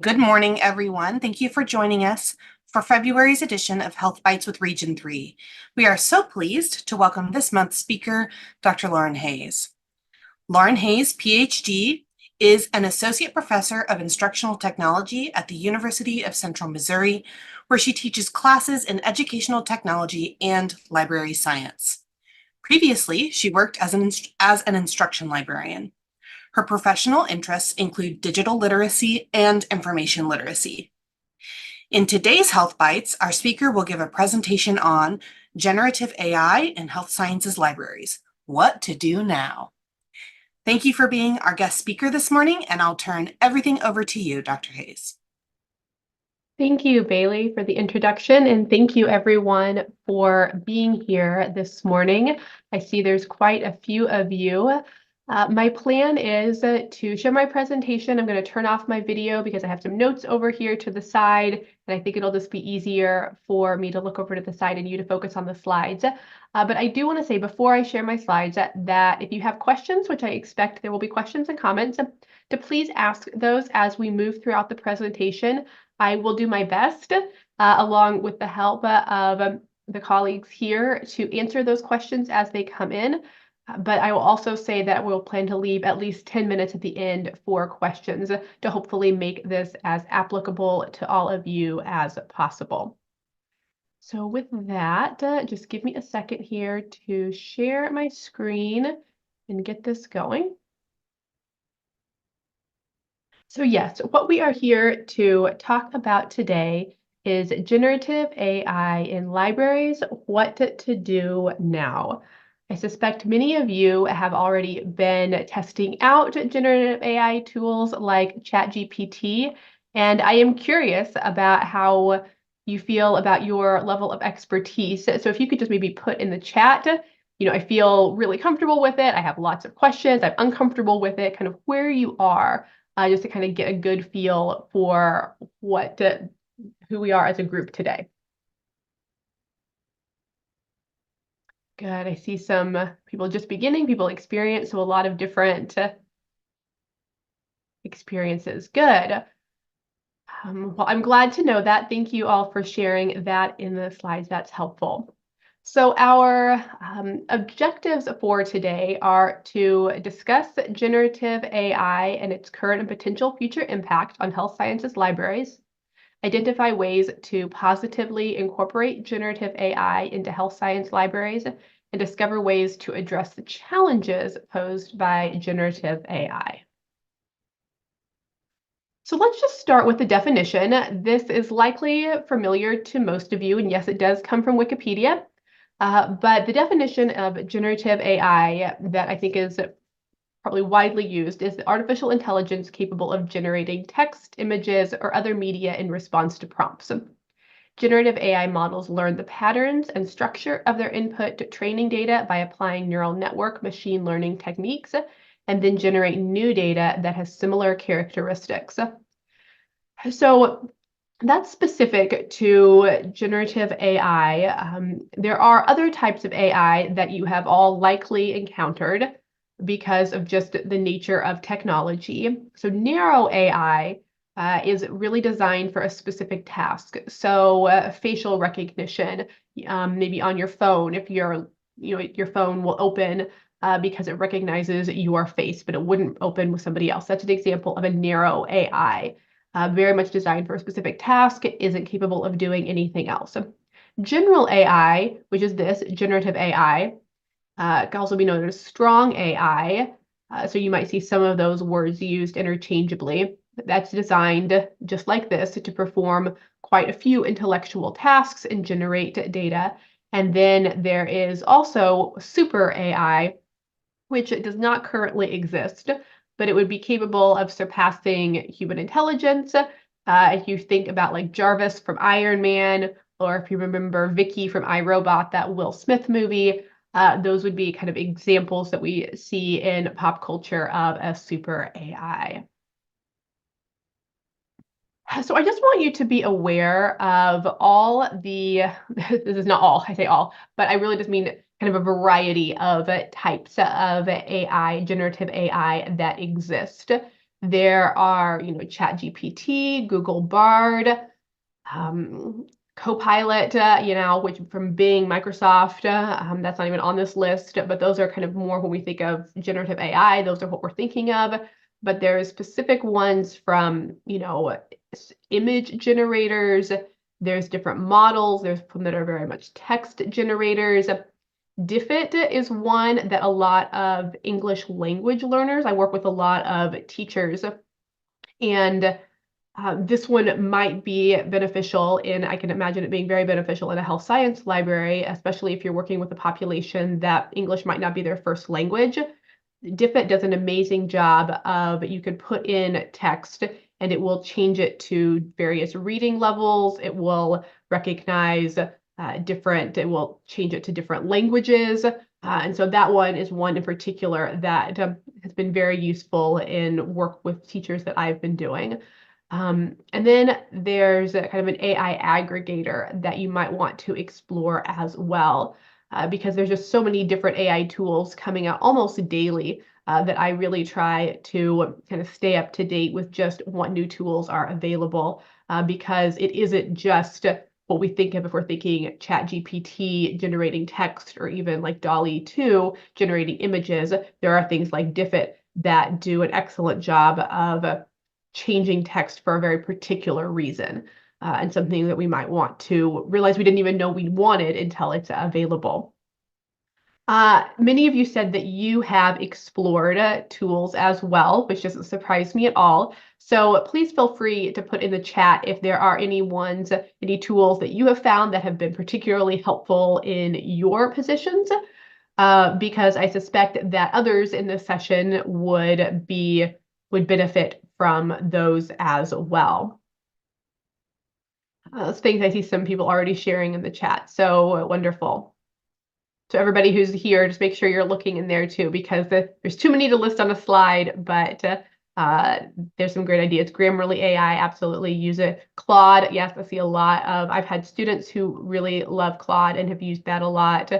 Good morning, everyone. Thank you for joining us for February's edition of Health Bytes with Region 3. We are so pleased to welcome this month's speaker, Dr. Lauren Hayes. Lauren Hayes, Ph.D., is an associate professor of instructional technology at the University of Central Missouri, where she teaches classes in educational technology and library science. Previously, she worked as an instruction librarian. Her professional interests include digital literacy and information literacy. In today's Health Bytes, our speaker will give a presentation on generative AI in health sciences libraries. What to do now? Thank you for being our guest speaker this morning, and I'll turn everything over to you, Dr. Hayes. Thank you, Bailey, for the introduction, and thank you everyone for being here this morning. I see there's quite a few of you. My plan is to share my presentation. I'm going to turn off my video because I have some notes over here to the side, and I think it'll just be easier for me to look over to the side and you to focus on the slides. But I do want to say before I share my slides that if you have questions, which I expect there will be questions and comments, to please ask those as we move throughout the presentation. I will do my best, along with the help of the colleagues here, to answer those questions as they come in. But I will also say that we'll plan to leave at least 10 minutes at the end for questions to hopefully make this as applicable to all of you as possible. So with that, just give me a second here to share my screen and get this going. So yes, what we are here to talk about today is generative AI in libraries, what to do now. I suspect many of you have already been testing out generative AI tools like ChatGPT, and I am curious about how you feel about your level of expertise. So if you could just maybe put in the chat, I feel really comfortable with it. I have lots of questions. I'm uncomfortable with it, kind of where you are. Just to kind of get a good feel for who we are as a group today. Good. I see some people just beginning, people experience, so a lot of different experiences. Good. Well, I'm glad to know that. Thank you all for sharing that in the slides. That's helpful. So our objectives for today are to discuss generative AI and its current and potential future impact on health sciences libraries, identify ways to positively incorporate generative AI into health science libraries, and discover ways to address the challenges posed by generative AI. So let's just start with the definition. This is likely familiar to most of you, and yes, it does come from Wikipedia. But the definition of generative AI that I think is probably widely used is the artificial intelligence capable of generating text, images, or other media in response to prompts. Generative AI models learn the patterns and structure of their input training data by applying neural network machine learning techniques, and then generate new data that has similar characteristics. So that's specific to generative AI. There are other types of AI that you have all likely encountered because of just the nature of technology. So narrow AI is really designed for a specific task. So facial recognition, maybe on your phone, if your phone will open because it recognizes your face, but it wouldn't open with somebody else. That's an example of a narrow AI. Very much designed for a specific task. It isn't capable of doing anything else. General AI, which is this, generative AI, can also be known as strong AI. So you might see some of those words used interchangeably. That's designed, just like this, to perform quite a few intellectual tasks and generate data. And then there is also super AI, which does not currently exist, but it would be capable of surpassing human intelligence. If you think about like Jarvis from Iron Man, or if you remember Vicky from iRobot, that Will Smith movie, those would be kind of examples that we see in pop culture of a super AI. So I just want you to be aware of all the, this is not all, I say all, but I really just mean kind of a variety of types of AI, generative AI that exist. There are, ChatGPT, Google Bard, Copilot, which from Bing, Microsoft, that's not even on this list, but those are kind of more when we think of generative AI, those are what we're thinking of. But there's specific ones from, image generators, there's different models, there's some that are very much text generators. Diffit is one that a lot of English language learners, I work with a lot of teachers, and this one might be beneficial I can imagine it being very beneficial in a health science library, especially if you're working with a population that English might not be their first language. Diffit does an amazing job of, you could put in text and it will change it to various reading levels. It will recognize it will change it to different languages. And so that one is one in particular that has been very useful in work with teachers that I've been doing. And then there's kind of an AI aggregator that you might want to explore as well, because there's just so many different AI tools coming out almost daily that I really try to kind of stay up to date with just what new tools are available, because it isn't just what we think of if we're thinking ChatGPT generating text, or even like DALL-E 2 generating images. There are things like Diffit that do an excellent job of changing text for a very particular reason, and something that we might want to realize we didn't even know we wanted until it's available. Many of you said that you have explored tools as well, which doesn't surprise me at all. So please feel free to put in the chat if there are any tools that you have found that have been particularly helpful in your positions, because I suspect that others in this session would benefit from those as well. Those things I see some people already sharing in the chat, so wonderful. So everybody who's here, just make sure you're looking in there too, because there's too many to list on a slide, but there's some great ideas. Grammarly AI, absolutely use it. Claude, yes, I see a lot of, I've had students who really love Claude and have used that a lot.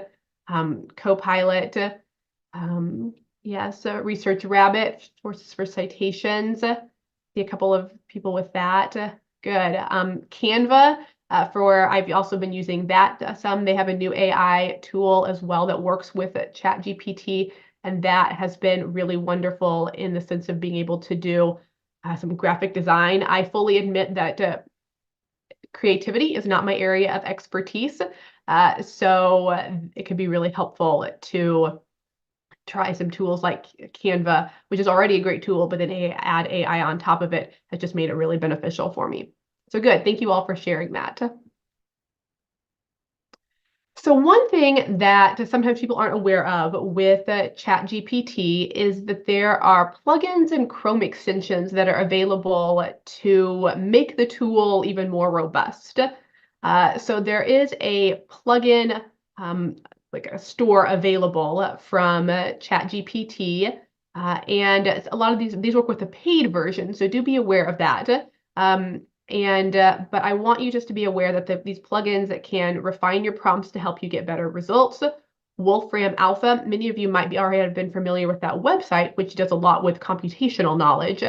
Copilot, yes, Research Rabbit, sources for citations. See a couple of people with that. Good. Canva, I've also been using that some. They have a new AI tool as well that works with ChatGPT, and that has been really wonderful in the sense of being able to do some graphic design. I fully admit that creativity is not my area of expertise, so it could be really helpful to try some tools like Canva, which is already a great tool, but then add AI on top of it has just made it really beneficial for me. So good. Thank you all for sharing that. So one thing that sometimes people aren't aware of with ChatGPT is that there are plugins and Chrome extensions that are available to make the tool even more robust. So there is a plugin, like a store available from ChatGPT, and a lot of these work with a paid version, so do be aware of that. But I want you just to be aware that these plugins that can refine your prompts to help you get better results. Wolfram Alpha, many of you might already have been familiar with that website, which does a lot with computational knowledge,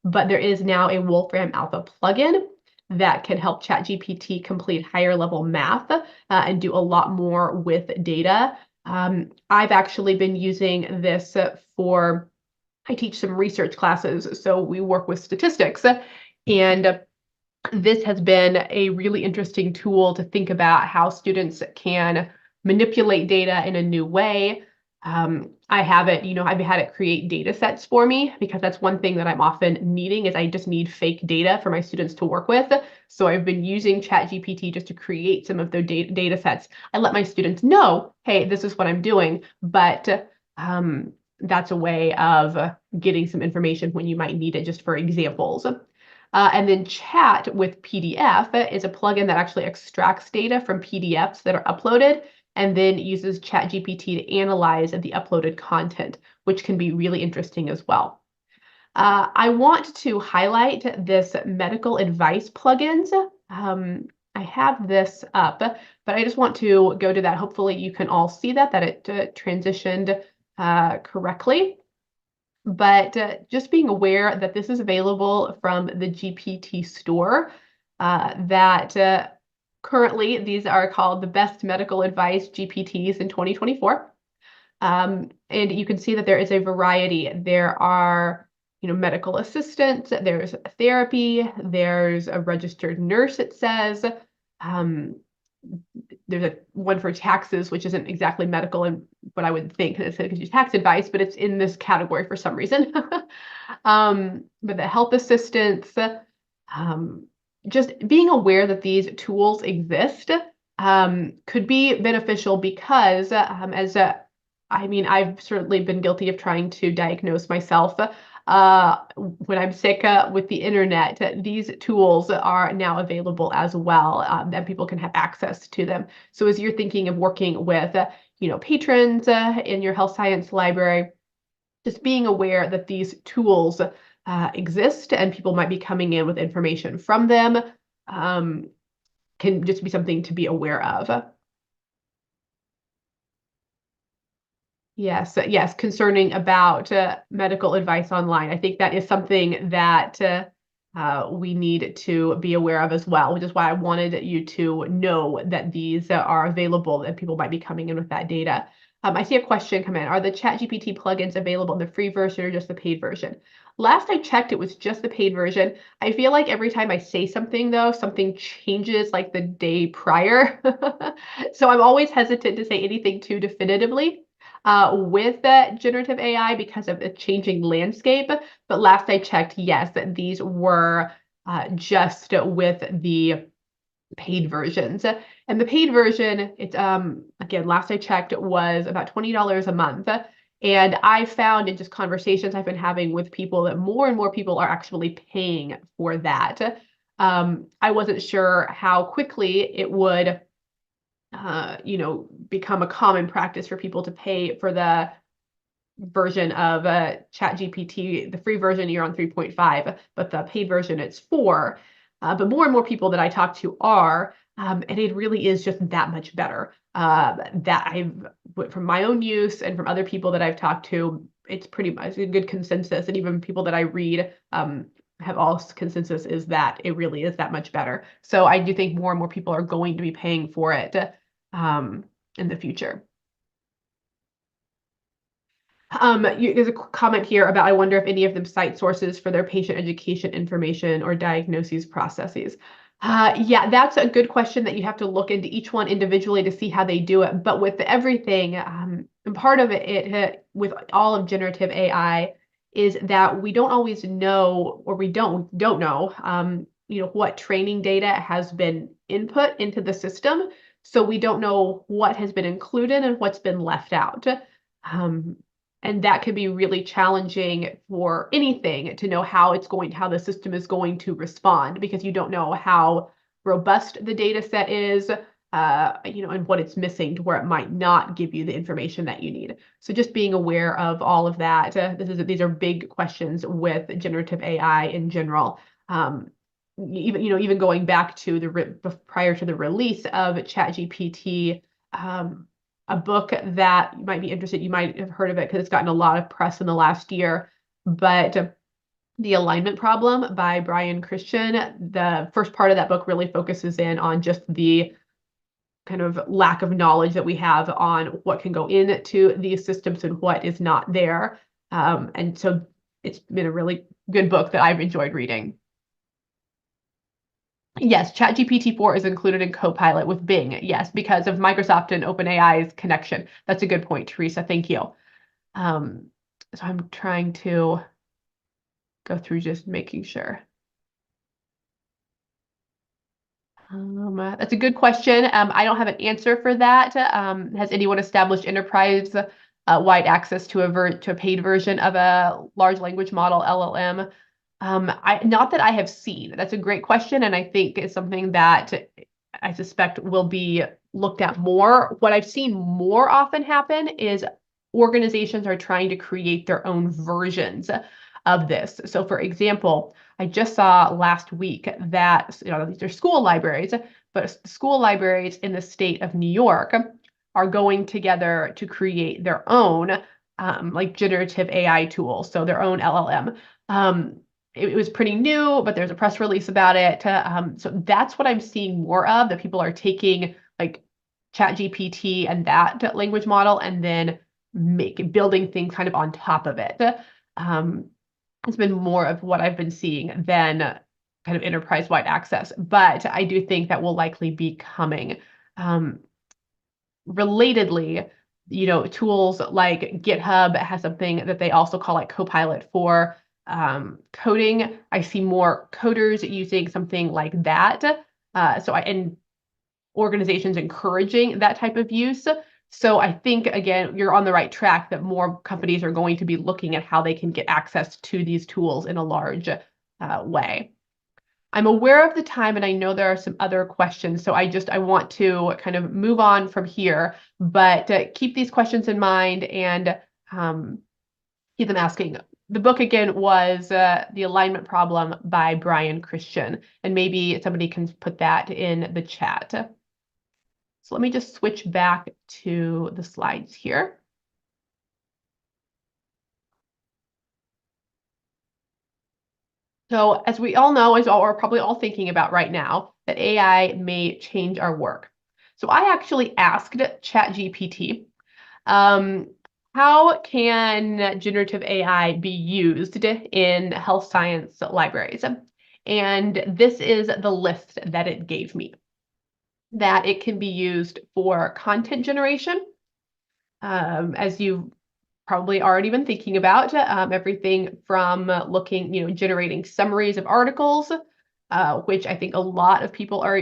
but there is now a Wolfram Alpha plugin that can help ChatGPT complete higher level math and do a lot more with data. I've actually been using this I teach some research classes, so we work with statistics, and this has been a really interesting tool to think about how students can manipulate data in a new way. I've had it create data sets for me, because that's one thing that I'm often needing is I just need fake data for my students to work with. So I've been using ChatGPT just to create some of the data sets. I let my students know, hey, this is what I'm doing, but that's a way of getting some information when you might need it just for examples. And then Chat with PDF is a plugin that actually extracts data from PDFs that are uploaded and then uses ChatGPT to analyze the uploaded content, which can be really interesting as well. I want to highlight this medical advice plugins. I have this up, but I just want to go to that. Hopefully you can all see that it transitioned correctly. But just being aware that this is available from the GPT store, that currently these are called the best medical advice GPTs in 2024. And you can see that there is a variety. There are, medical assistants, there's therapy, there's a registered nurse, it says. Um, there's a one for taxes, which isn't exactly medical and what I would think because it gives tax advice, but it's in this category for some reason. But the health assistants, um, just being aware that these tools exist could be beneficial because I mean, I've certainly been guilty of trying to diagnose myself when I'm sick with the internet. These tools are now available as well, and people can have access to them. So as you're thinking of working with, patrons in your health science library, just being aware that these tools exist and people might be coming in with information from them can just be something to be aware of. Yes, yes, concerning about medical advice online. I think that is something that we need to be aware of as well, which is why I wanted you to know that these are available and people might be coming in with that data. I see a question come in. Are the ChatGPT plugins available in the free version or just the paid version? Last I checked, it was just the paid version. I feel like every time I say something, though, something changes like the day prior. So I'm always hesitant to say anything too definitively with that generative AI because of the changing landscape. But last I checked, yes, these were just with the paid versions. And the paid version, it's again, last I checked, was about $20 a month. And I found in just conversations I've been having with people that more and more people are actually paying for that. I wasn't sure how quickly it would become a common practice for people to pay for the version of ChatGPT. The free version, you're on 3.5, but the paid version, it's 4. But more and more people that I talk to are, and it really is just that much better. That I've, from my own use and from other people that I've talked to, it's pretty much a good consensus. And even people that I read have all consensus is that it really is that much better. So I do think more and more people are going to be paying for it in the future. There's a comment here about, I wonder if any of them cite sources for their patient education information or diagnoses processes. Yeah, that's a good question that you have to look into each one individually to see how they do it. But with everything, and part of it with all of generative AI is that we don't always know, or we don't know, what training data has been input into the system. So we don't know what has been included and what's been left out. Um, and that can be really challenging for anything to know how the system is going to respond because you don't know how robust the data set is, and what it's missing to where it might not give you the information that you need. So just being aware of all of that. These are big questions with generative AI in general. Even going back to prior to the release of ChatGPT, a book that you might be interested, you might have heard of it because it's gotten a lot of press in the last year, but The Alignment Problem by Brian Christian. The first part of that book really focuses in on just the kind of lack of knowledge that we have on what can go into these systems and what is not there. And so it's been a really good book that I've enjoyed reading. Yes, ChatGPT 4 is included in Copilot with Bing. Yes, because of Microsoft and OpenAI's connection. That's a good point, Teresa. Thank you. So I'm trying to go through just making sure. That's a good question. I don't have an answer for that. Has anyone established enterprise wide access to a paid version of a large language model LLM? Not that I have seen. That's a great question, and I think it's something that I suspect will be looked at more. What I've seen more often happen is organizations are trying to create their own versions of this. So for example, I just saw last week that these are school libraries, but school libraries in the state of New York are going together to create their own like generative AI tools, so their own LLM. It was pretty new, but there's a press release about it. So that's what I'm seeing more of, that people are taking like ChatGPT and that language model and then building things kind of on top of it. It's been more of what I've been seeing than kind of enterprise-wide access, but I do think that will likely be coming. Relatedly, tools like GitHub has something that they also call like Copilot for coding. I see more coders using something like that. And organizations encouraging that type of use. So I think, again, you're on the right track that more companies are going to be looking at how they can get access to these tools in a large way. I'm aware of the time, and I know there are some other questions, so I want to kind of move on from here, but keep these questions in mind and keep them asking. The book, again, was The Alignment Problem by Brian Christian, and maybe somebody can put that in the chat. So let me just switch back to the slides here. So as we all know, as we're probably all thinking about right now, that AI may change our work. So I actually asked ChatGPT, how can generative AI be used in health science libraries? And this is the list that it gave me. That it can be used for content generation, as you've probably already been thinking about, everything from generating summaries of articles, which I think a lot of people are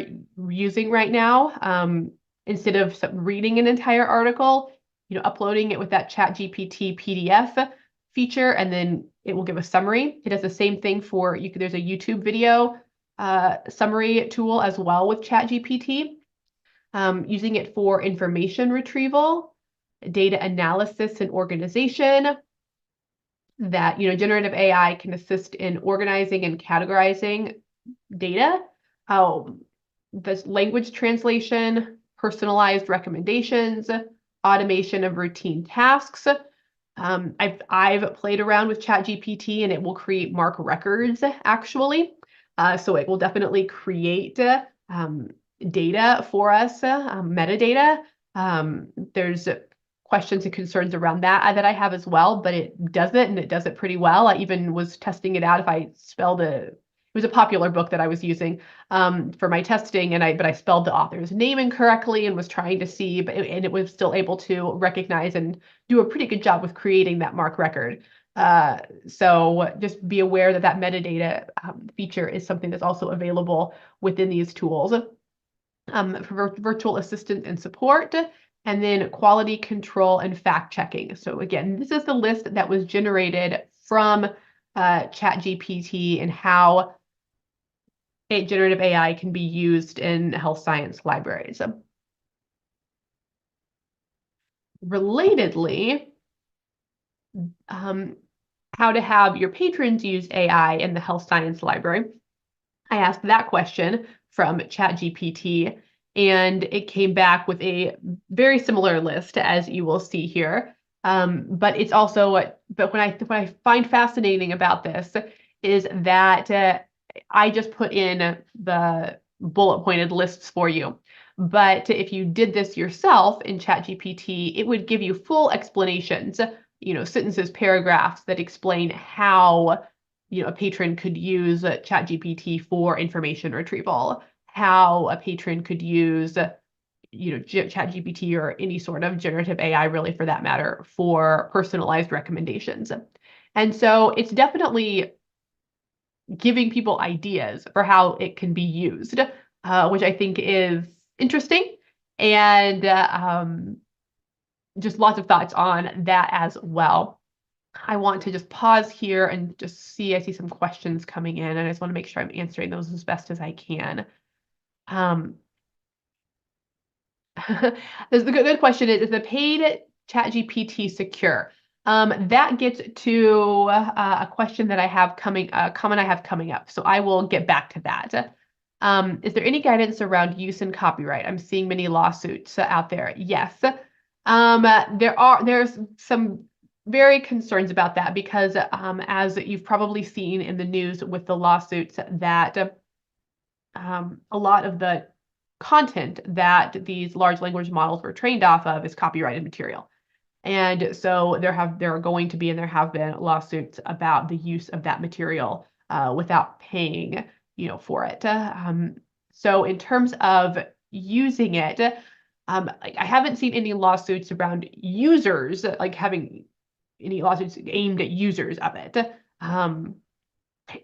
using right now. Instead of reading an entire article, uploading it with that ChatGPT PDF feature, and then it will give a summary. It does the same thing for there's a YouTube video summary tool as well with ChatGPT. Using it for information retrieval, data analysis and organization, that generative AI can assist in organizing and categorizing data, this language translation, personalized recommendations, automation of routine tasks. I've played around with ChatGPT and it will create MARC records actually. So it will definitely create data for us, metadata. There's questions and concerns around that I have as well, but it does it, and it does it pretty well. I even was testing it out if I spelled it was a popular book that I was using for my testing, but I spelled the author's name incorrectly and was trying to see, and it was still able to recognize and do a pretty good job with creating that MARC record. So just be aware that metadata feature is something that's also available within these tools. For virtual assistant and support, and then quality control and fact checking. So again, this is the list that was generated from ChatGPT and how generative AI can be used in health science libraries. Relatedly, how to have your patrons use AI in the health science library. I asked that question from ChatGPT, and it came back with a very similar list as you will see here. But it's also, what I find fascinating about this is that I just put in the bullet pointed lists for you. But if you did this yourself in ChatGPT, it would give you full explanations, sentences, paragraphs that explain how a patron could use ChatGPT for information retrieval, how a patron could use ChatGPT or any sort of generative AI, really for that matter, for personalized recommendations. And so it's definitely giving people ideas for how it can be used, which I think is interesting, and just lots of thoughts on that as well. I want to just pause here and just see, I see some questions coming in, and I just want to make sure I'm answering those as best as I can. The good question is the paid ChatGPT secure? That gets to a question that I have comment I have coming up, so I will get back to that. Is there any guidance around use and copyright? I'm seeing many lawsuits out there. Yes. There's some very concerned about that because as you've probably seen in the news with the lawsuits that a lot of the content that these large language models were trained off of is copyrighted material. And so there are going to be and there have been lawsuits about the use of that material without paying, for it. So in terms of using it, I haven't seen any lawsuits around users, like having any lawsuits aimed at users of it.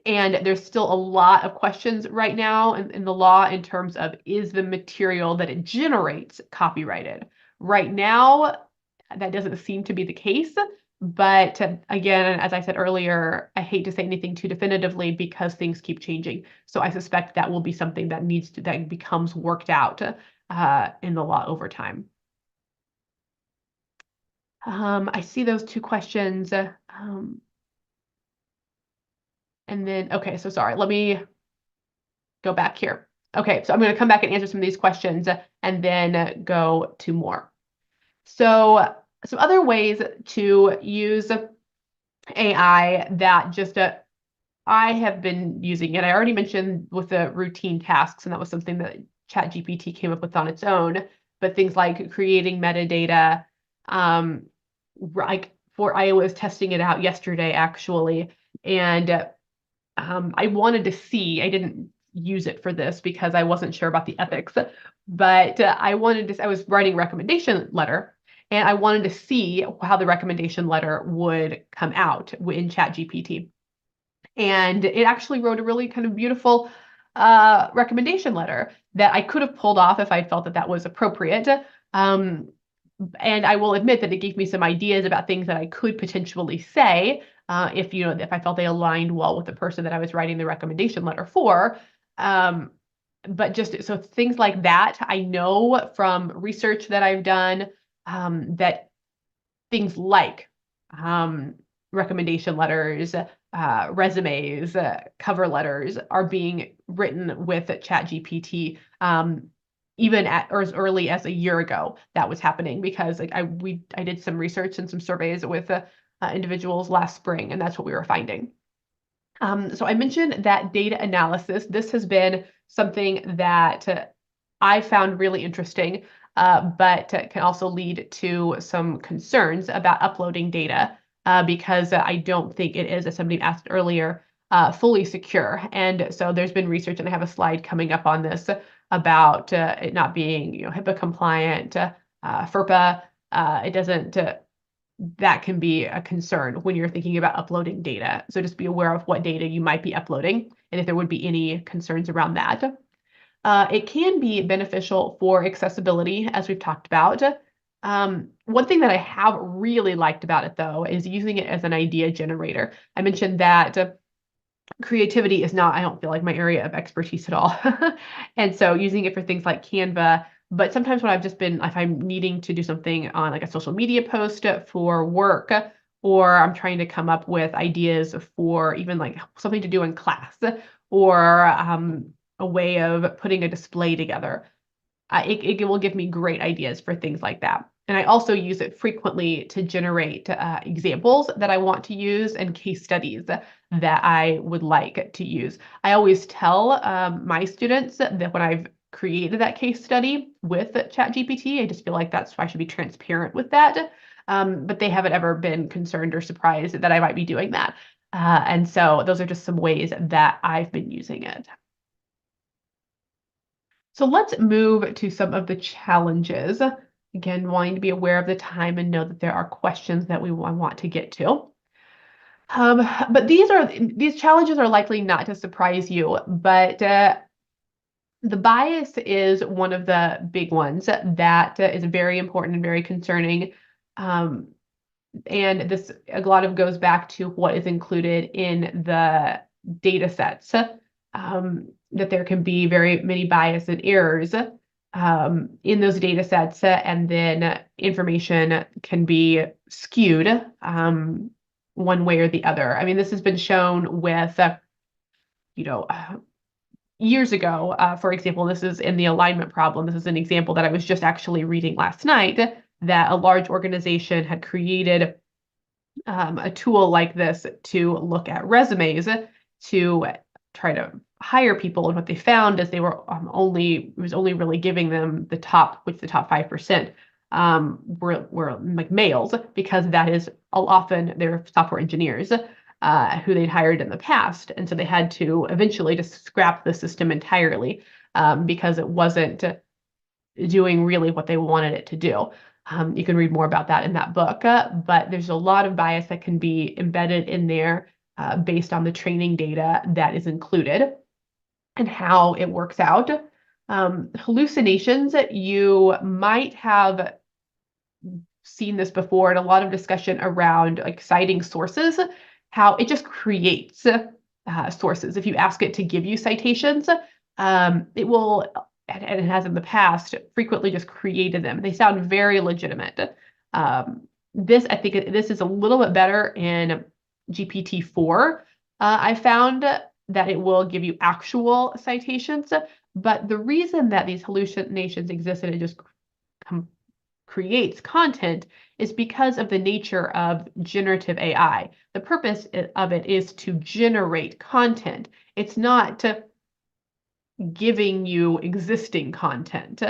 And there's still a lot of questions right now in the law in terms of, is the material that it generates copyrighted? Right now, that doesn't seem to be the case. But again, as I said earlier, I hate to say anything too definitively because things keep changing. So I suspect that will be something that becomes worked out in the law over time. I see those two questions. And then, okay, so sorry, let me go back here. Okay, so I'm going to come back and answer some of these questions and then go to more. So some other ways to use AI that just I have been using it. I already mentioned with the routine tasks, and that was something that ChatGPT came up with on its own. But things like creating metadata, like I was testing it out yesterday actually, and I wanted to see. I didn't use it for this because I wasn't sure about the ethics, but I was writing a recommendation letter. And I wanted to see how the recommendation letter would come out in ChatGPT. And it actually wrote a really kind of beautiful recommendation letter that I could have pulled off if I felt that that was appropriate. And I will admit that it gave me some ideas about things that I could potentially say if I felt they aligned well with the person that I was writing the recommendation letter for. But just so things like that, I know from research that I've done that things like recommendation letters, resumes, cover letters are being written with ChatGPT. Even as early as a year ago, that was happening because I did some research and some surveys with individuals last spring, and that's what we were finding. So I mentioned that data analysis. This has been something that I found really interesting, but can also lead to some concerns about uploading data because I don't think it is, as somebody asked earlier, fully secure. And so there's been research, and I have a slide coming up on this about it not being, HIPAA compliant, FERPA. It doesn't. That can be a concern when you're thinking about uploading data. So just be aware of what data you might be uploading and if there would be any concerns around that. It can be beneficial for accessibility, as we've talked about. One thing that I have really liked about it, though, is using it as an idea generator. I mentioned that creativity is not, I don't feel like, my area of expertise at all. And so using it for things like Canva, but sometimes when if I'm needing to do something on like a social media post for work, or I'm trying to come up with ideas for even like something to do in class, or a way of putting a display together, it will give me great ideas for things like that. And I also use it frequently to generate examples that I want to use and case studies that I would like to use. I always tell my students that when I've created that case study with ChatGPT, I just feel like I should be transparent with that. But they haven't ever been concerned or surprised that I might be doing that. And so those are just some ways that I've been using it. So let's move to some of the challenges. Again, wanting to be aware of the time and know that there are questions that we want to get to. But these challenges are likely not to surprise you, but the bias is one of the big ones that is very important and very concerning. And this a lot of goes back to what is included in the data sets, that there can be very many bias and errors in those data sets, and then information can be skewed one way or the other. I mean, this has been shown with, years ago, for example, this is in the alignment problem. This is an example that I was just actually reading last night, that a large organization had created a tool like this to look at resumes to try to hire people. And what they found is they were it was only really giving them the top 5% were like males, because that is often their software engineers who they'd hired in the past. And so they had to eventually just scrap the system entirely because it wasn't doing really what they wanted it to do. You can read more about that in that book, but there's a lot of bias that can be embedded in there based on the training data that is included and how it works out. Hallucinations, you might have seen this before in a lot of discussion around like citing sources, how it just creates sources. If you ask it to give you citations, it will, and it has in the past, frequently just created them. They sound very legitimate. I think this is a little bit better in GPT-4. I found that it will give you actual citations, but the reason that these hallucinations exist and it just creates content is because of the nature of generative AI. The purpose of it is to generate content. It's not giving you existing content.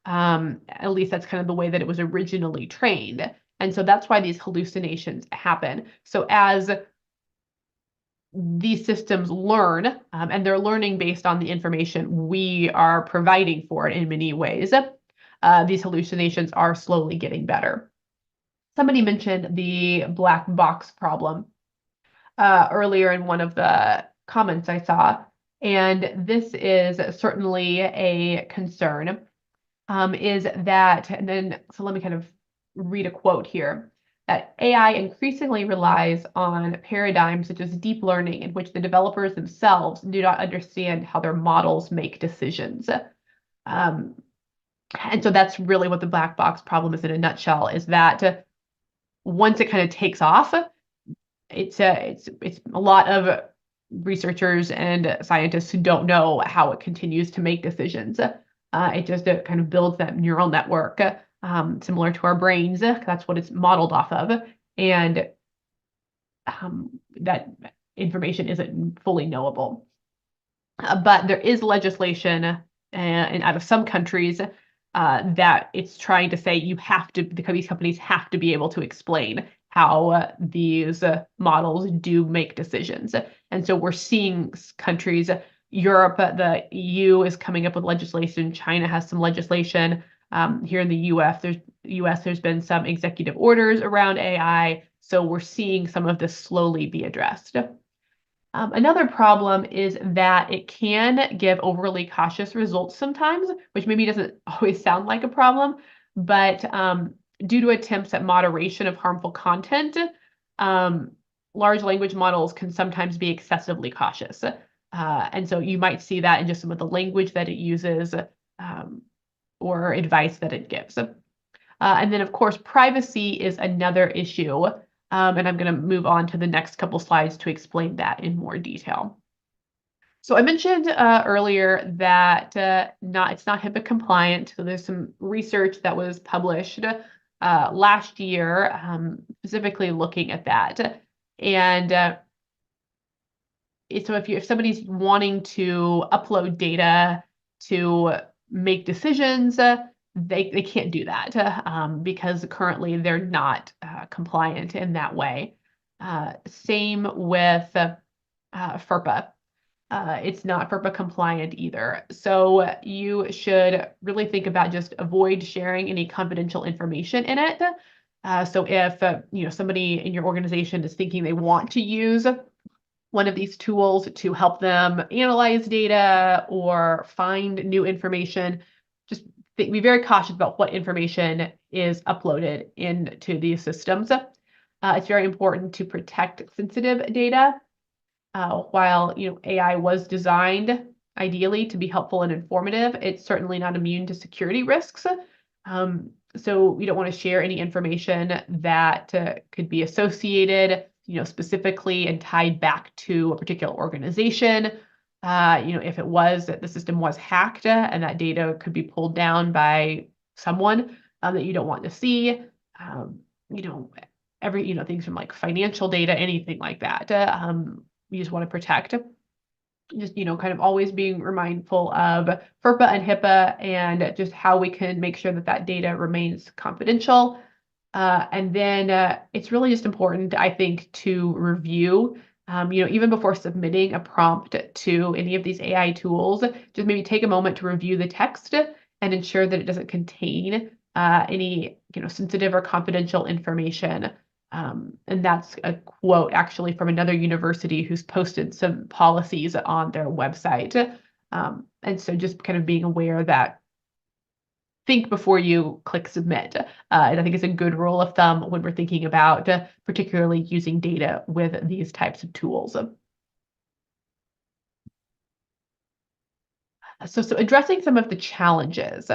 At least that's kind of the way that it was originally trained. And so that's why these hallucinations happen. So as these systems learn, and they're learning based on the information we are providing for it in many ways, these hallucinations are slowly getting better. Somebody mentioned the black box problem earlier in one of the comments I saw, and this is certainly a concern, is that, and then, so let me kind of read a quote here, that AI increasingly relies on paradigms such as deep learning in which the developers themselves do not understand how their models make decisions. And so that's really what the black box problem is in a nutshell, is that once it kind of takes off, it's a lot of researchers and scientists who don't know how it continues to make decisions. It just kind of builds that neural network, similar to our brains. That's what it's modeled off of. And that information isn't fully knowable. But there is legislation and out of some countries that it's trying to say these companies have to be able to explain how these models do make decisions. And so we're seeing countries, Europe, the EU is coming up with legislation. China has some legislation. Here in the US, there's been some executive orders around AI. So we're seeing some of this slowly be addressed. Another problem is that it can give overly cautious results sometimes, which maybe doesn't always sound like a problem, but due to attempts at moderation of harmful content, large language models can sometimes be excessively cautious. And so you might see that in just some of the language that it uses or advice that it gives. And then, of course, privacy is another issue. And I'm going to move on to the next couple slides to explain that in more detail. So I mentioned earlier that it's not HIPAA compliant. So there's some research that was published last year, specifically looking at that. And so if somebody's wanting to upload data to make decisions, they can't do that because currently they're not compliant in that way. Same with FERPA. It's not FERPA compliant either. So you should really think about just avoid sharing any confidential information in it. So if somebody in your organization is thinking they want to use one of these tools to help them analyze data or find new information, just be very cautious about what information is uploaded into these systems. It's very important to protect sensitive data. While AI was designed ideally to be helpful and informative, it's certainly not immune to security risks. So we don't want to share any information that could be associated, specifically and tied back to a particular organization. If the system was hacked and that data could be pulled down by someone that you don't want to see, things from like financial data, anything like that. You just want to protect. Just, kind of always being mindful of FERPA and HIPAA and just how we can make sure that that data remains confidential. And then it's really just important, I think, to review, even before submitting a prompt to any of these AI tools, just maybe take a moment to review the text and ensure that it doesn't contain any, sensitive or confidential information. And that's a quote actually from another university who's posted some policies on their website. And so just kind of being aware that think before you click submit. And I think it's a good rule of thumb when we're thinking about particularly using data with these types of tools. So addressing some of the challenges.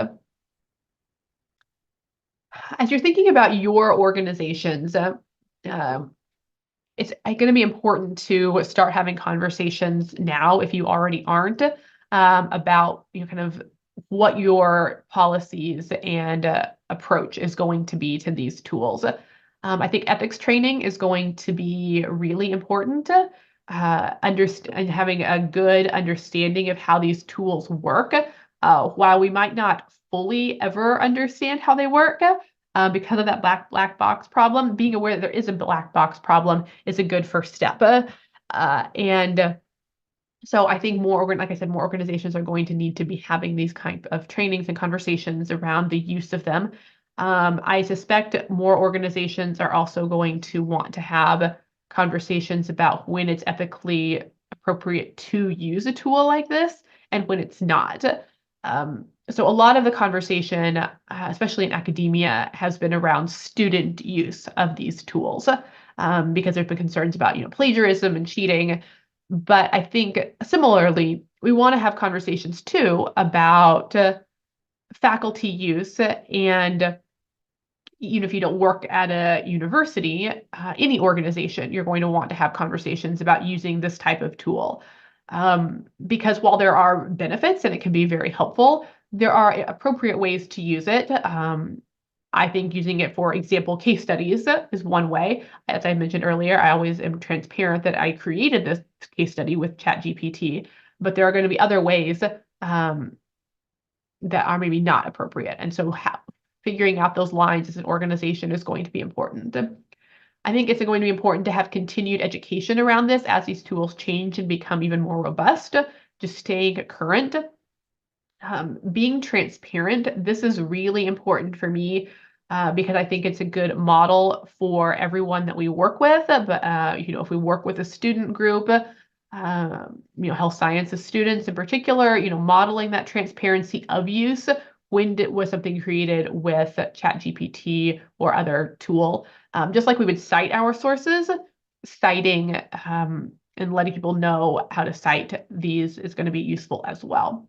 As you're thinking about your organizations, it's going to be important to start having conversations now, if you already aren't, about kind of what your policies and approach is going to be to these tools. I think ethics training is going to be really important. And having a good understanding of how these tools work, while we might not fully ever understand how they work, because of that black box problem, being aware that there is a black box problem is a good first step. And so I think like I said, more organizations are going to need to be having these kind of trainings and conversations around the use of them. I suspect more organizations are also going to want to have conversations about when it's ethically appropriate to use a tool like this and when it's not. So a lot of the conversation, especially in academia, has been around student use of these tools, because there's been concerns about, plagiarism and cheating. But I think similarly, we want to have conversations too about faculty use. And if you don't work at a university, any organization, you're going to want to have conversations about using this type of tool. Because while there are benefits and it can be very helpful, there are appropriate ways to use it. I think using it for example case studies is one way. As I mentioned earlier, I always am transparent that I created this case study with ChatGPT, but there are going to be other ways that are maybe not appropriate. And so figuring out those lines as an organization is going to be important. I think it's going to be important to have continued education around this as these tools change and become even more robust, just staying current. Being transparent, this is really important for me because I think it's a good model for everyone that we work with. But if we work with a student group, health sciences students in particular, modeling that transparency of use when was something created with ChatGPT or other tool, just like we would cite our sources, citing and letting people know how to cite these is going to be useful as well.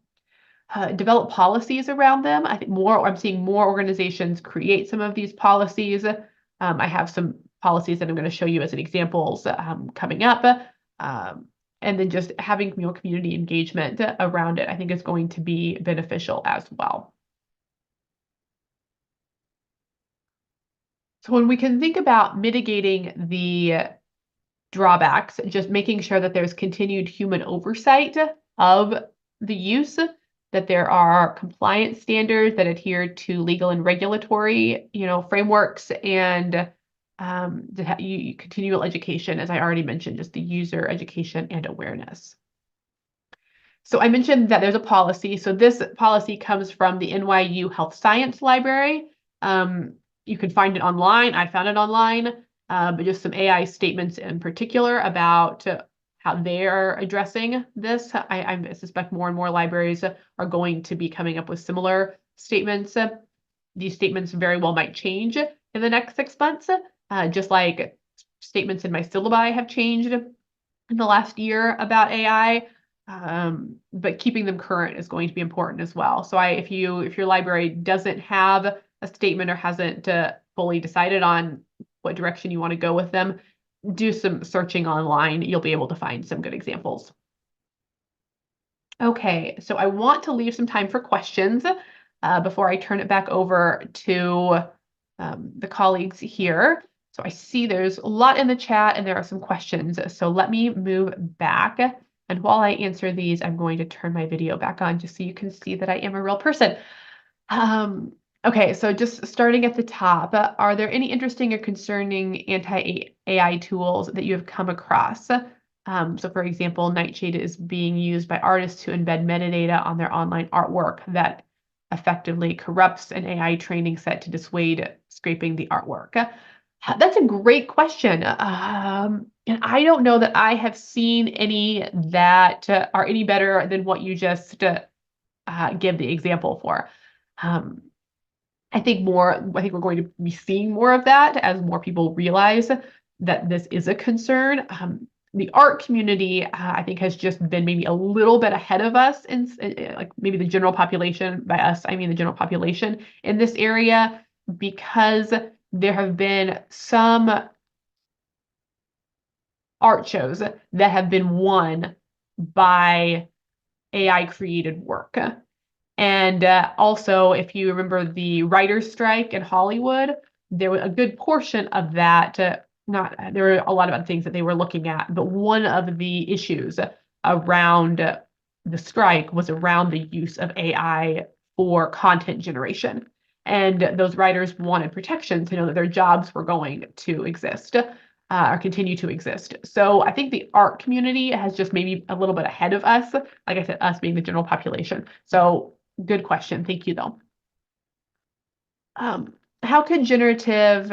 Develop policies around them. I think I'm seeing more organizations create some of these policies. I have some policies that I'm going to show you as an examples coming up. And then just having community engagement around it, I think is going to be beneficial as well. So when we can think about mitigating the drawbacks, just making sure that there's continued human oversight of the use, that there are compliance standards that adhere to legal and regulatory, frameworks, and continual education, as I already mentioned, just the user education and awareness. So I mentioned that there's a policy. So this policy comes from the NYU Health Science Library. You can find it online. I found it online, but just some AI statements in particular about how they're addressing this. I suspect more and more libraries are going to be coming up with similar statements. These statements very well might change in the next 6 months, just like statements in my syllabi have changed in the last year about AI. But keeping them current is going to be important as well. So if your library doesn't have a statement or hasn't fully decided on what direction you want to go with them, do some searching online. You'll be able to find some good examples. Okay, so I want to leave some time for questions before I turn it back over to the colleagues here. So I see there's a lot in the chat and there are some questions. So let me move back. And while I answer these, I'm going to turn my video back on just so you can see that I am a real person. Okay, so just starting at the top, are there any interesting or concerning anti-AI tools that you have come across? So for example, Nightshade is being used by artists to embed metadata on their online artwork that effectively corrupts an AI training set to dissuade scraping the artwork. That's a great question. And I don't know that I have seen any that are any better than what you just give the example for. Um, I think we're going to be seeing more of that as more people realize that this is a concern. The art community, I think, has just been maybe a little bit ahead of us in like maybe the general population. By us, I mean the general population in this area, because there have been some art shows that have been won by AI created work. And also, if you remember the writer's strike in Hollywood, there was a good portion of that. Not there were a lot of other things that they were looking at, but one of the issues around the strike was around the use of AI for content generation. And those writers wanted protection to know that their jobs were going to exist or continue to exist. So I think the art community has just maybe a little bit ahead of us. Like I said, us being the general population. So good question. Thank you, though. How could generative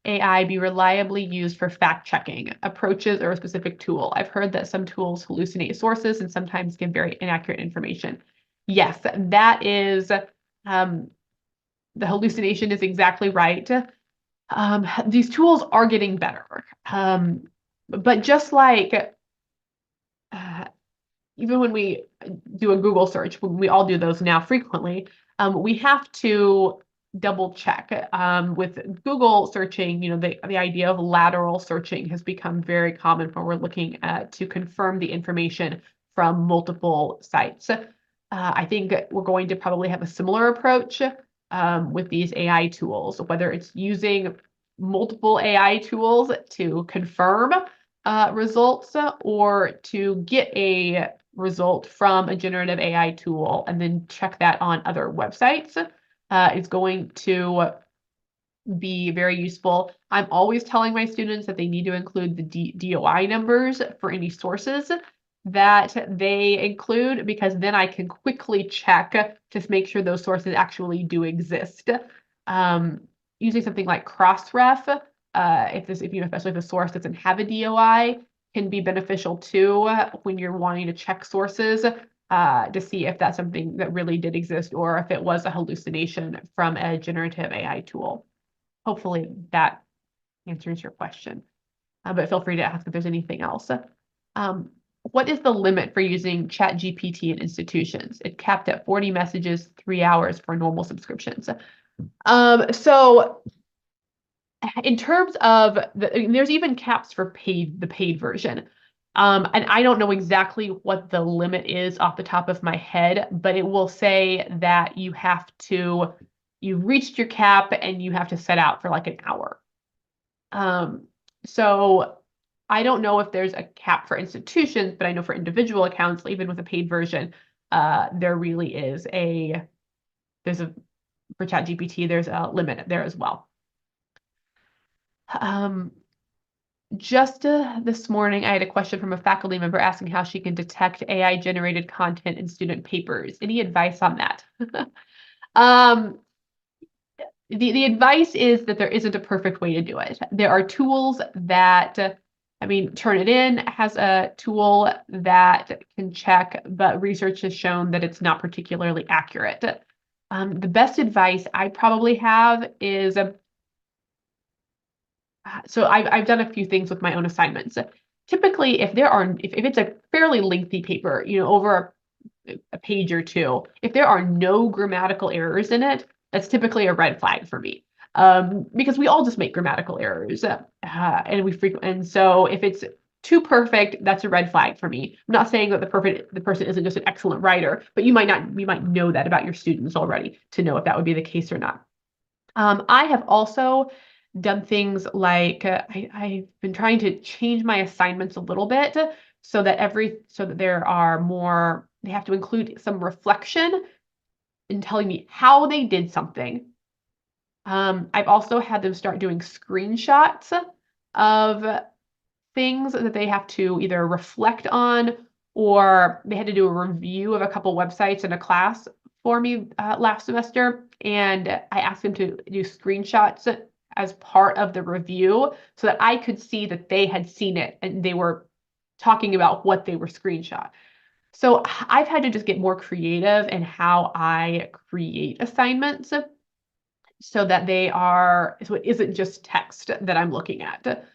AI be reliably used for fact-checking approaches or a specific tool? I've heard that some tools hallucinate sources and sometimes give very inaccurate information. Yes, that is, the hallucination is exactly right. These tools are getting better. But just like even when we do a Google search, we all do those now frequently, we have to double check. With Google searching, the idea of lateral searching has become very common when we're looking at to confirm the information from multiple sites. I think we're going to probably have a similar approach with these AI tools, whether it's using multiple AI tools to confirm results or to get a result from a generative AI tool and then check that on other websites is going to be very useful. I'm always telling my students that they need to include the DOI numbers for any sources that they include, because then I can quickly check to make sure those sources actually do exist. Using something like Crossref, especially if the source doesn't have a DOI, can be beneficial too when you're wanting to check sources to see if that's something that really did exist or if it was a hallucination from a generative AI tool. Hopefully that answers your question, but feel free to ask if there's anything else. What is the limit for using ChatGPT in institutions? It capped at 40 messages, 3 hours for normal subscriptions. So in terms of there's even caps for the paid version. And I don't know exactly what the limit is off the top of my head, but it will say that you've reached your cap and you have to set out for like an hour. So I don't know if there's a cap for institutions, but I know for individual accounts, even with a paid version, there really is for ChatGPT, there's a limit there as well. Just this morning, I had a question from a faculty member asking how she can detect AI-generated content in student papers. Any advice on that? The advice is that there isn't a perfect way to do it. There are tools that, Turnitin has a tool that can check, but research has shown that it's not particularly accurate. The best advice I probably have is, so I've done a few things with my own assignments. Typically, if it's a fairly lengthy paper, over a page or two, if there are no grammatical errors in it, that's typically a red flag for me. Because we all just make grammatical errors, and so if it's too perfect, that's a red flag for me. I'm not saying that the person isn't just an excellent writer, but you might know that about your students already to know if that would be the case or not. I have also done things like I've been trying to change my assignments a little bit so that there are more, they have to include some reflection in telling me how they did something. I've also had them start doing screenshots of things that they have to either reflect on, or they had to do a review of a couple websites in a class for me last semester. And I asked them to do screenshots as part of the review so that I could see that they had seen it and they were talking about what they were screenshot. So I've had to just get more creative in how I create assignments so that so it isn't just text that I'm looking at,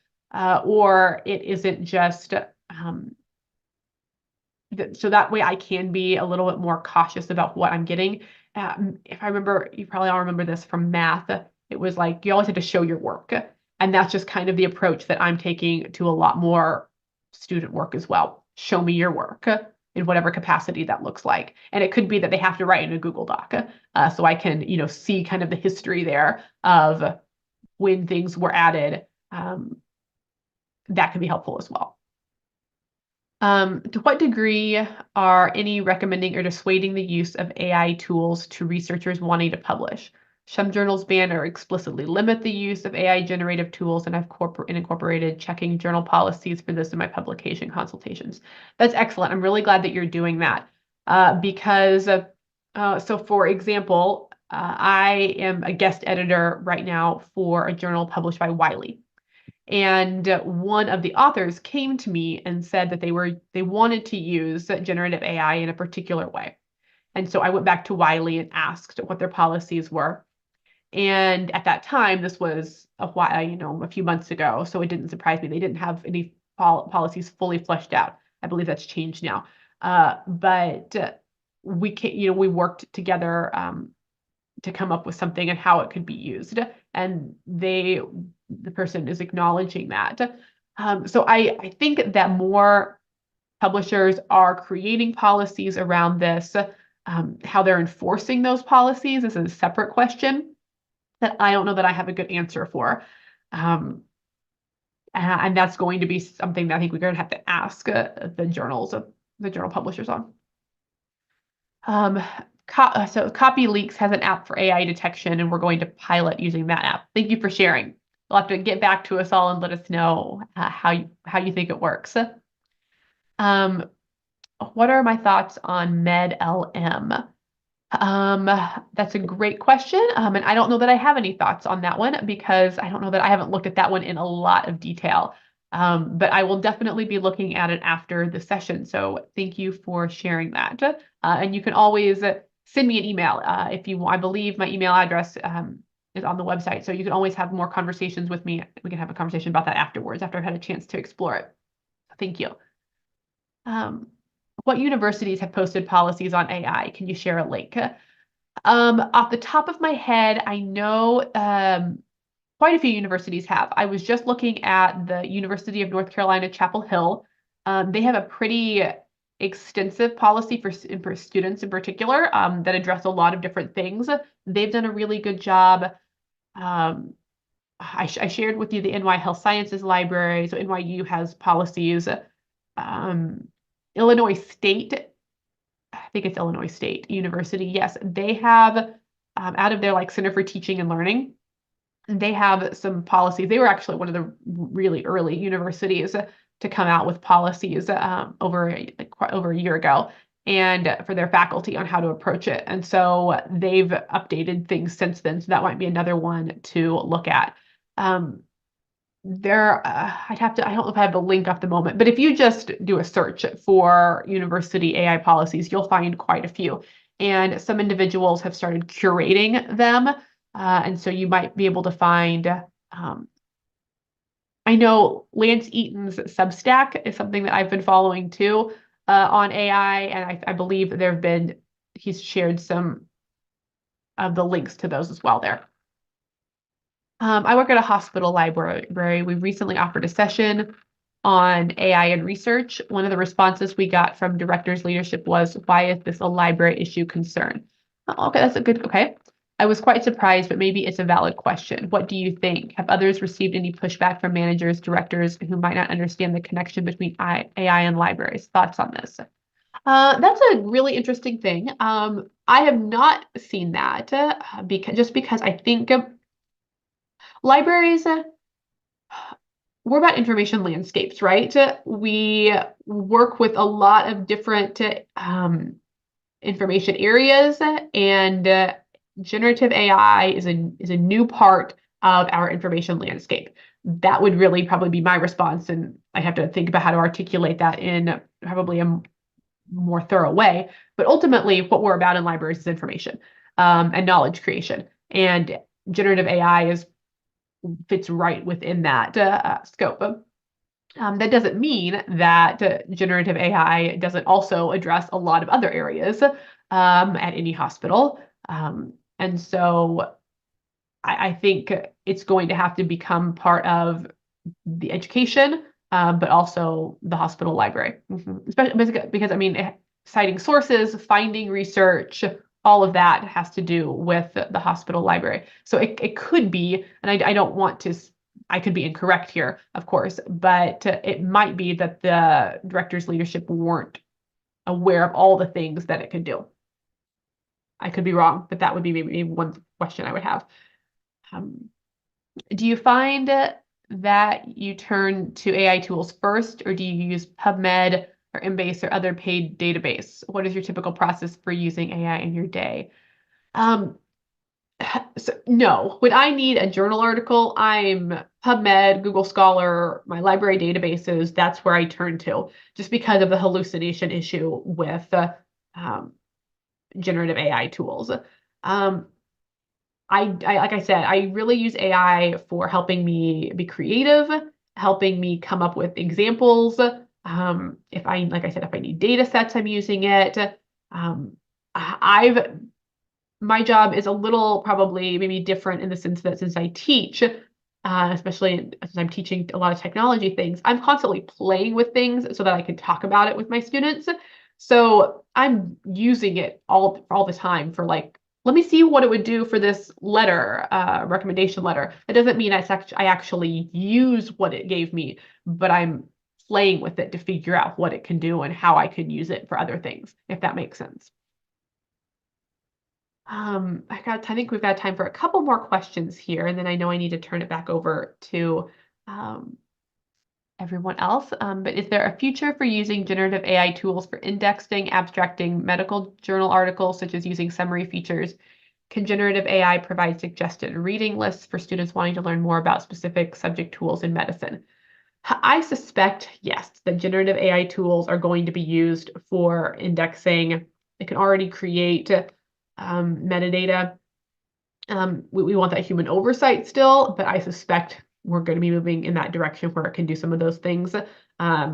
or it isn't just, so that way I can be a little bit more cautious about what I'm getting. If I remember, you probably all remember this from math, it was like you always had to show your work. And that's just kind of the approach that I'm taking to a lot more student work as well. Show me your work in whatever capacity that looks like. And it could be that they have to write in a Google Doc. So I can, see kind of the history there of when things were added. That can be helpful as well. To what degree are any recommending or dissuading the use of AI tools to researchers wanting to publish? Some journals ban or explicitly limit the use of AI generative tools, and I've incorporated checking journal policies for this in my publication consultations. That's excellent. I'm really glad that you're doing that because, so for example, I am a guest editor right now for a journal published by Wiley. And one of the authors came to me and said that they wanted to use generative AI in a particular way. And so I went back to Wiley and asked what their policies were. And at that time, this was a while, a few months ago, so it didn't surprise me. They didn't have any policies fully fleshed out. I believe that's changed now. But we worked together to come up with something and how it could be used. And the person is acknowledging that. So I think that more publishers are creating policies around this. How they're enforcing those policies is a separate question that I don't know that I have a good answer for. And that's going to be something that I think we're going to have to ask the journal publishers on. So Copy Leaks has an app for AI detection, and we're going to pilot using that app. Thank you for sharing. You'll have to get back to us all and let us know how you think it works. What are my thoughts on MedLM? That's a great question. And I don't know that I have any thoughts on that one because I don't know that I haven't looked at that one in a lot of detail. But I will definitely be looking at it after the session. So thank you for sharing that. And you can always send me an email if you want. I believe my email address is on the website. So you can always have more conversations with me. We can have a conversation about that afterwards after I've had a chance to explore it. Thank you. What universities have posted policies on AI? Can you share a link? Off the top of my head, I know quite a few universities have. I was just looking at the University of North Carolina, Chapel Hill. They have a pretty extensive policy for students in particular that address a lot of different things. They've done a really good job. I shared with you the NY Health Sciences Library. So NYU has policies. Illinois State, I think it's Illinois State University. Yes, they have out of their Center for Teaching and Learning, they have some policies. They were actually one of the really early universities to come out with policies over a year ago, and for their faculty on how to approach it. And so they've updated things since then. So that might be another one to look at. I don't know if I have the link off the moment, but if you just do a search for university AI policies, you'll find quite a few. And some individuals have started curating them. And so you might be able to find, I know Lance Eaton's Substack is something that I've been following too on AI. And I believe that he's shared some of the links to those as well there. I work at a hospital library. We recently offered a session on AI and research. One of the responses we got from director's leadership was, "Why is this a library issue concern?" Okay, that's okay. I was quite surprised, but maybe it's a valid question. What do you think? Have others received any pushback from managers, directors who might not understand the connection between AI and libraries? Thoughts on this? That's a really interesting thing. I have not seen that because I think libraries, we're about information landscapes, right? We work with a lot of different information areas, and generative AI is a new part of our information landscape. That would really probably be my response, and I have to think about how to articulate that in probably a more thorough way. But ultimately, what we're about in libraries is information and knowledge creation, and generative AI fits right within that scope. That doesn't mean that generative AI doesn't also address a lot of other areas at any hospital. And so I think it's going to have to become part of the education, but also the hospital library. Especially because, I mean, citing sources, finding research, all of that has to do with the hospital library. So it could be, and I don't want to, I could be incorrect here, of course, but it might be that the director's leadership weren't aware of all the things that it could do. I could be wrong, but that would be maybe one question I would have. Do you find that you turn to AI tools first, or do you use PubMed or Embase or other paid database? What is your typical process for using AI in your day? So no, when I need a journal article, I'm PubMed, Google Scholar, my library databases, that's where I turn to, just because of the hallucination issue with generative AI tools. I like I said, I really use AI for helping me be creative, helping me come up with examples. If I, like I said, if I need data sets, I'm using it. I've My job is a little probably maybe different in the sense that since I teach, especially since I'm teaching a lot of technology things, I'm constantly playing with things so that I can talk about it with my students. So I'm using it all the time for like, let me see what it would do for this letter, recommendation letter. That doesn't mean I actually use what it gave me, but I'm playing with it to figure out what it can do and how I can use it for other things, if that makes sense. I think we've got time for a couple more questions here, and then I know I need to turn it back over to everyone else. But is there a future for using generative AI tools for indexing, abstracting medical journal articles, such as using summary features? Can generative AI provide suggested reading lists for students wanting to learn more about specific subject tools in medicine? I suspect, yes, that generative AI tools are going to be used for indexing. It can already create metadata. We want that human oversight still, but I suspect we're going to be moving in that direction where it can do some of those things. I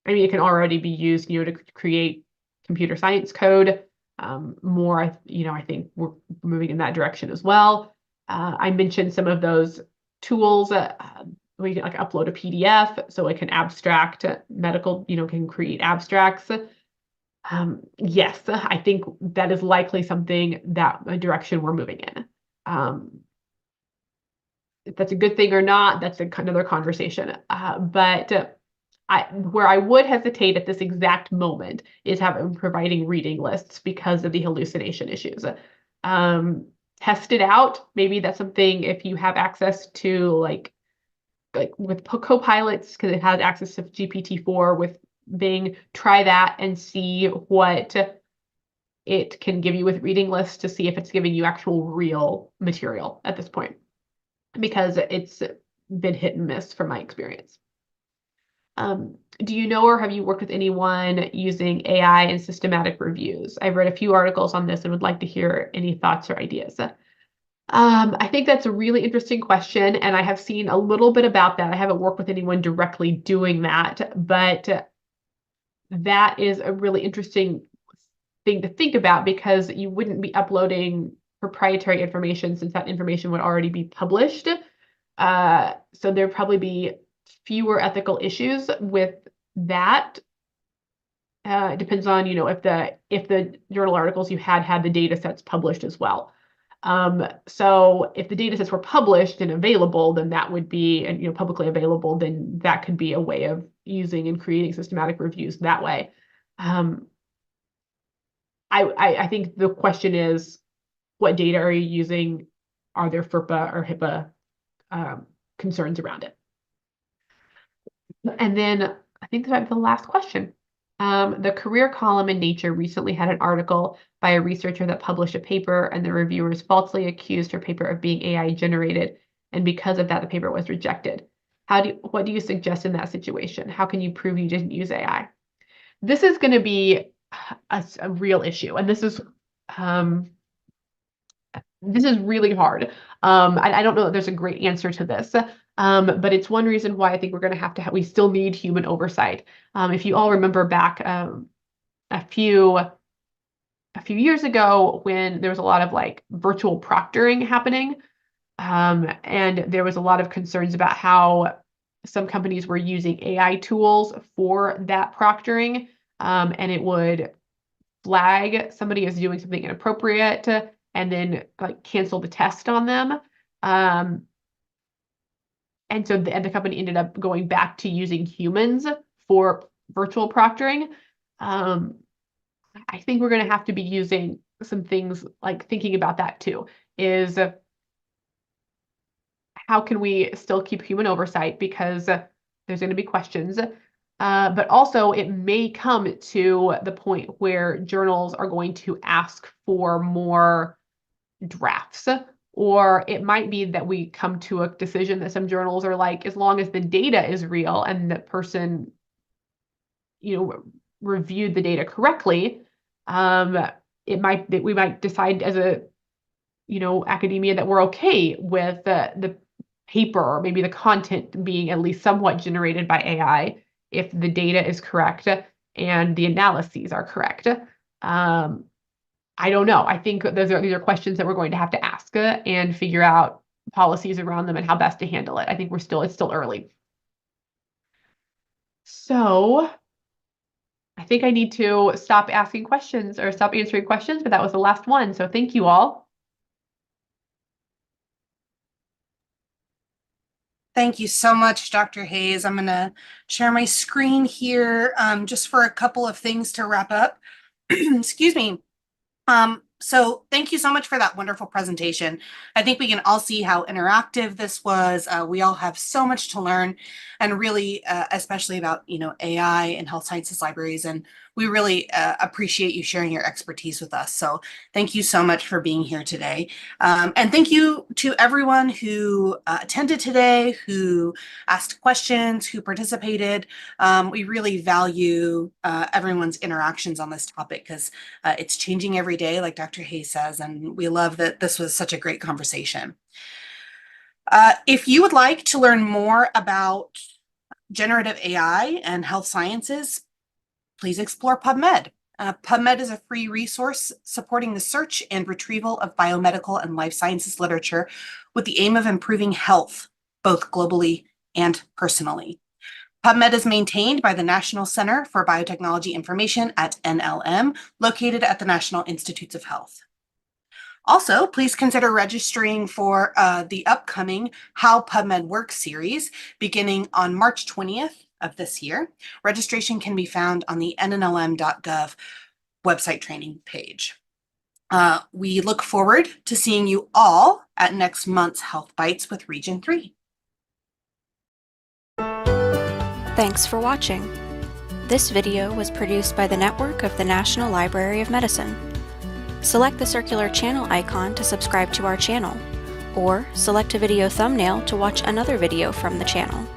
mean, it can already be used, to create computer science code. I think we're moving in that direction as well. I mentioned some of those tools where you can like upload a PDF so it can abstract medical, can create abstracts. Yes, I think that is likely something that a direction we're moving in. If that's a good thing or not, that's another conversation. But where I would hesitate at this exact moment is providing reading lists because of the hallucination issues. Test it out. Maybe that's something if you have access to like with Copilots, because it has access to GPT-4 with Bing, try that and see what it can give you with reading lists to see if it's giving you actual real material at this point, because it's been hit and miss from my experience. Do you know or have you worked with anyone using AI in systematic reviews? I've read a few articles on this and would like to hear any thoughts or ideas. I think that's a really interesting question, and I have seen a little bit about that. I haven't worked with anyone directly doing that, but that is a really interesting thing to think about because you wouldn't be uploading proprietary information since that information would already be published. So there'd probably be fewer ethical issues with that. It depends on, if the journal articles you had the data sets published as well. So if the data sets were published and available, then that would be, and publicly available, then that could be a way of using and creating systematic reviews that way. I think the question is, what data are you using? Are there FERPA or HIPAA concerns around it? And then I think that's the last question. The career column in Nature recently had an article by a researcher that published a paper, and the reviewers falsely accused her paper of being AI generated, and because of that, the paper was rejected. What do you suggest in that situation? How can you prove you didn't use AI? This is going to be a real issue, and this is really hard. I don't know that there's a great answer to this, but it's one reason why I think we're going to have we still need human oversight. If you all remember back a few years ago when there was a lot of like virtual proctoring happening, and there was a lot of concerns about how some companies were using AI tools for that proctoring, and it would flag somebody as doing something inappropriate and then like cancel the test on them. And so the company ended up going back to using humans for virtual proctoring. I think we're going to have to be using some things like thinking about that too, is how can we still keep human oversight, because there's going to be questions. But also it may come to the point where journals are going to ask for more drafts, or it might be that we come to a decision that some journals are like, as long as the data is real and the person, reviewed the data correctly, we might decide as a, academia that we're okay with the paper or maybe the content being at least somewhat generated by AI if the data is correct and the analyses are correct. I don't know. I think these are questions that we're going to have to ask and figure out policies around them and how best to handle it. I think it's still early. So I think I need to stop asking questions or stop answering questions, but that was the last one. So thank you all. Thank you so much, Dr. Hayes. I'm going to share my screen here just for a couple of things to wrap up. Excuse me. So thank you so much for that wonderful presentation. I think we can all see how interactive this was. We all have so much to learn, and really, especially about, AI and health sciences libraries. And we really appreciate you sharing your expertise with us. So thank you so much for being here today. And thank you to everyone who attended today, who asked questions, who participated. We really value everyone's interactions on this topic, because it's changing every day, like Dr. Hayes says, and we love that this was such a great conversation. If you would like to learn more about generative AI and health sciences, please explore PubMed. PubMed is a free resource supporting the search and retrieval of biomedical and life sciences literature with the aim of improving health, both globally and personally. PubMed is maintained by the National Center for Biotechnology Information at NLM, located at the National Institutes of Health. Also, please consider registering for the upcoming How PubMed Works series beginning on March 20th of this year. Registration can be found on the nnlm.gov website training page. We look forward to seeing you all at next month's Health Bytes with Region 3. Thanks for watching. This video was produced by the network of the National Library of Medicine. Select the circular channel icon to subscribe to our channel, or select a video thumbnail to watch another video from the channel.